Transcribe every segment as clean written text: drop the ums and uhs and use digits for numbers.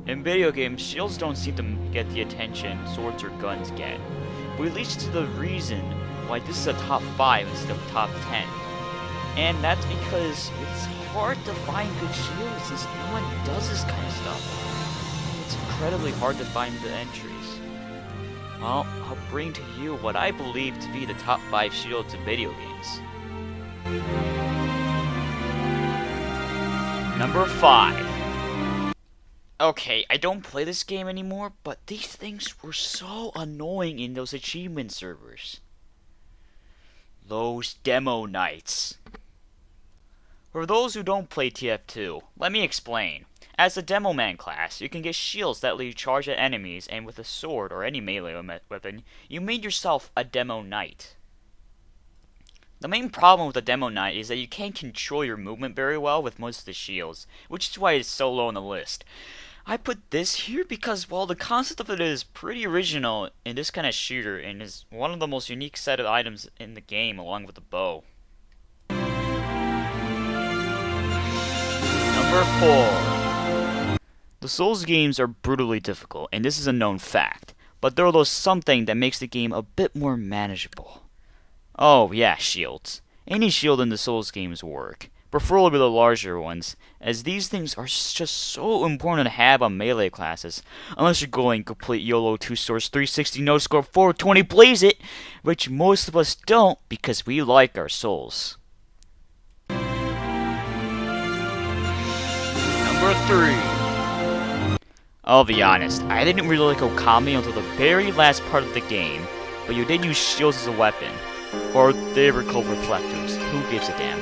In video games, shields don't seem to get the attention swords or guns get, which leads to the reason why this is a top 5 instead of top 10. And that's because it's hard to find good shields since no one does this kind of stuff. It's incredibly hard to find the entries. Well, I'll bring to you what I believe to be the top 5 shields in video games. Number 5. Okay, I don't play this game anymore, but these things were so annoying in those achievement servers. Those demo nights. For those who don't play TF2, let me explain. As a Demo Man class, you can get shields that let you charge at enemies, and with a sword or any melee weapon, you made yourself a Demo Knight. The main problem with a Demo Knight is that you can't control your movement very well with most of the shields, which is why it's so low on the list. I put this here because, well, the concept of it is pretty original in this kind of shooter, and is one of the most unique set of items in the game along with the bow. Number 4. The Souls games are brutally difficult, and this is a known fact, but there are something that makes the game a bit more manageable. Oh yeah, shields. Any shield in the Souls games work, preferably the larger ones, as these things are just so important to have on melee classes, unless you're going complete YOLO 2 source 360 no scope 420 blaze it, which most of us don't because we like our souls. Number 3. I'll be honest, I didn't really like Okami until the very last part of the game, but you did use shields as a weapon. Or they were called reflectors, who gives a damn.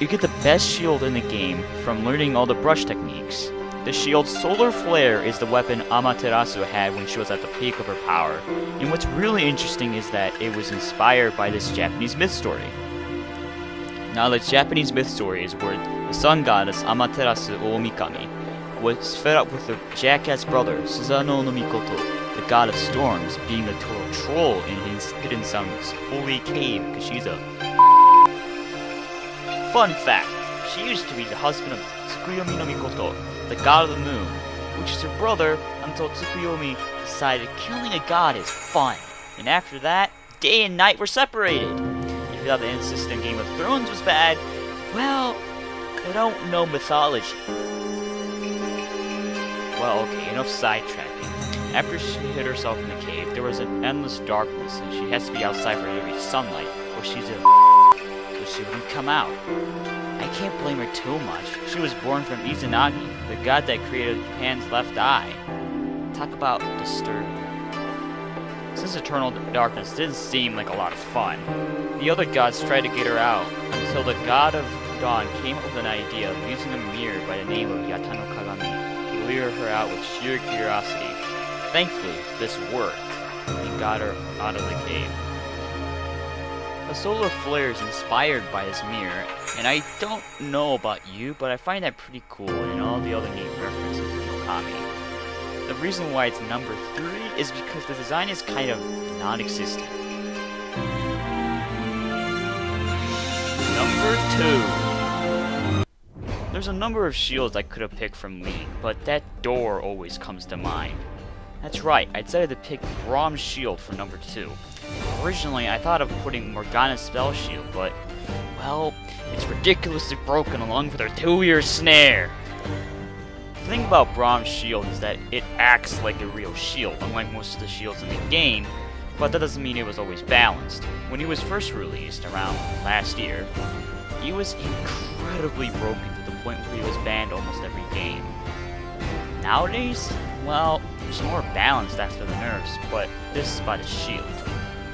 You get the best shield in the game from learning all the brush techniques. The shield's solar flare is the weapon Amaterasu had when she was at the peak of her power, and what's really interesting is that it was inspired by this Japanese myth story. Now the Japanese myth story is where the sun goddess Amaterasu Oomikami was fed up with her jackass brother, Susanoo no Mikoto, the god of storms, being a total troll in his hidden some holy cave, because she's a... Fun fact, she used to be the husband of Tsukuyomi no Mikoto, the god of the moon, which is her brother until Tsukuyomi decided killing a god is fun. And after that, day and night were separated. If you thought the incest in Game of Thrones was bad, well, they don't know mythology. Well, okay, enough sidetracking. After she hid herself in the cave, there was an endless darkness, and she has to be outside for every sunlight, or she's a so she wouldn't come out. I can't blame her too much. She was born from Izanagi, the god that created Japan's left eye. Talk about disturbing. Since Eternal Darkness didn't seem like a lot of fun, the other gods tried to get her out, until the god of dawn came up with an idea of using a mirror by the name of Yatano Kagami. Lure her out with sheer curiosity. Thankfully, this worked, and got her out of the cave. The solar flare is inspired by this mirror, and I don't know about you, but I find that pretty cool and all the other neat references in Okami. The reason why it's number 3 is because the design is kind of non-existent. Number 2. There's a number of shields I could have picked from League, but that door always comes to mind. That's right, I decided to pick Brawl Shield for number 2. Originally, I thought of putting Morgana's Spell Shield, but, well, it's ridiculously broken along with her 2-year snare. The thing about Brawl Shield is that it acts like a real shield, unlike most of the shields in the game, but that doesn't mean it was always balanced. When he was first released, around last year, he was incredibly broken to the point where he was banned almost every game. Nowadays, well, it's more balanced after the nerfs, but this is about his shield.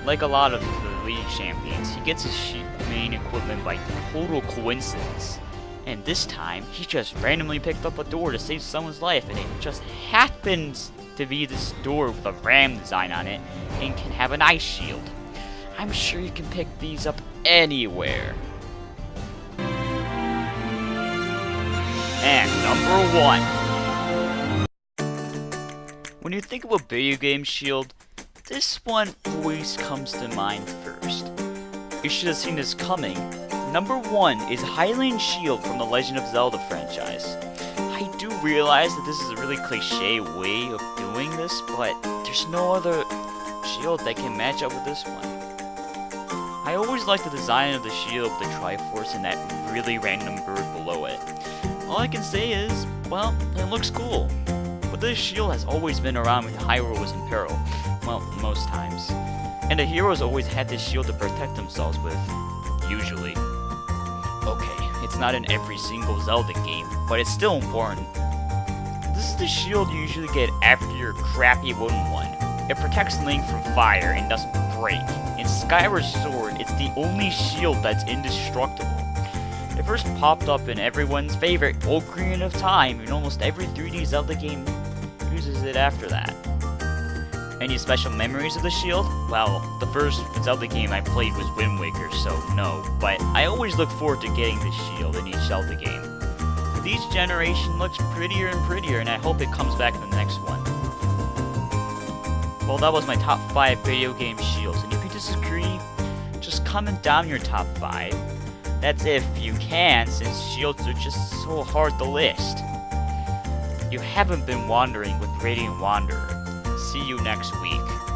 Like a lot of the League champions, he gets his main equipment by total coincidence. And this time, he just randomly picked up a door to save someone's life, and it just happens to be this door with a ram design on it, and can have an ice shield. I'm sure you can pick these up anywhere. And number 1. When you think of a video game shield, this one always comes to mind first. You should have seen this coming. Number 1 is Hyrule Shield from the Legend of Zelda franchise. I do realize that this is a really cliche way of doing this, but there's no other shield that can match up with this one. I always like the design of the shield with the Triforce and that really random bird below it. All I can say is, well, it looks cool. But this shield has always been around when Hyrule was in peril. Well, most times. And the heroes always had this shield to protect themselves with. Usually. Okay, it's not in every single Zelda game, but it's still important. This is the shield you usually get after your crappy wooden one. It protects Link from fire and doesn't break. In Skyward Sword, it's the only shield that's indestructible. It first popped up in everyone's favorite Ocarina of Time, and almost every 3D Zelda game uses it after that. Any special memories of the shield? Well, the first Zelda game I played was Wind Waker, so no, but I always look forward to getting the shield in each Zelda game. With each generation looks prettier and prettier, and I hope it comes back in the next one. Well, that was my top 5 video game shields, and if you disagree, just comment down your top 5. That's if you can, since shields are just so hard to list. You haven't been wandering with Radiant Wanderer. See you next week.